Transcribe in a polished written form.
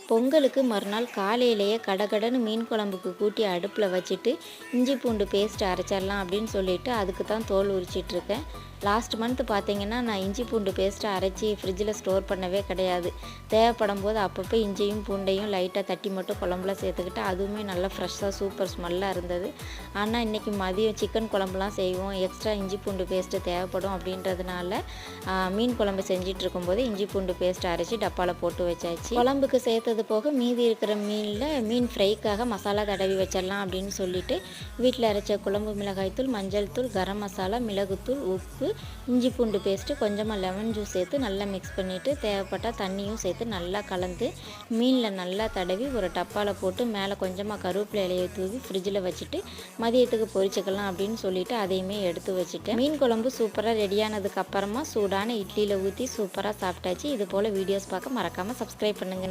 பொங்கலுக்கு மறுநாள் காலையிலேயே கடகடன்னு மீன் குழம்புக்கு கூட்டி அடுப்பில் வச்சுட்டு இஞ்சி பூண்டு பேஸ்ட் அரைச்சிடலாம் அப்படின்னு சொல்லிட்டு அதுக்கு தான் தோல் உரிச்சிட்ருக்கேன். லாஸ்ட் மந்த் பார்த்திங்கன்னா நான் இஞ்சி பூண்டு பேஸ்ட்டை அரைச்சி ஃப்ரிட்ஜில் ஸ்டோர் பண்ணவே கிடையாது. தேவைப்படும் போது அப்பப்போ இஞ்சியும் பூண்டையும் லைட்டாக தட்டி மட்டும் குழம்புல சேர்த்துக்கிட்டு அதுவுமே நல்லா ஃப்ரெஷ்ஷாக சூப்பர் ஸ்மெல்லாக இருந்தது. ஆனால் இன்றைக்கி மதியம் சிக்கன் குழம்புலாம் செய்வோம், எக்ஸ்ட்ரா இஞ்சி பூண்டு பேஸ்ட்டு தேவைப்படும் அப்படின்றதுனால மீன் குழம்பு செஞ்சிட்டு இருக்கும்போது இஞ்சி பூண்டு பேஸ்ட் அரைச்சி டப்பாவில் போட்டு வச்சாச்சு. குழம்புக்கு சேர்த்தது போக மீதி இருக்கிற மீன் ஃப்ரைக்காக மசாலா தடவி வச்சிடலாம் அப்படின்னு சொல்லிட்டு வீட்டில் அரைச்ச குழம்பு மிளகாய்த்தூள், மஞ்சள் தூள், கரம் மசாலா, மிளகுத்தூள், உப்பு, இஞ்சி பூண்டு பேஸ்ட்டு, கொஞ்சமாக லெமன் ஜூஸ் சேர்த்து நல்லா மிக்ஸ் பண்ணிவிட்டு தேவைப்பட்டால் தண்ணியும் சேர்த்து நல்லா கலந்து மீனில் நல்லா தடவி ஒரு டப்பாவில் போட்டு மேலே கொஞ்சமாக கருவேப்பிலை இலையை தூவி ஃப்ரிட்ஜில் வச்சுட்டு மதியத்துக்கு பொரிச்சுக்கலாம் அப்படின்னு சொல்லிட்டு அதையுமே எடுத்து வச்சுட்டேன். மீன் குழம்பு சூப்பராக ரெடியானதுக்கு அப்புறமா சூடான இட்லியில் ஊற்றி சூப்பராக சாப்பிட்டாச்சு. இது போல் வீடியோஸ் பார்க்க மறக்காமல் சப்ஸ்கிரைப் பண்ணுங்கள்.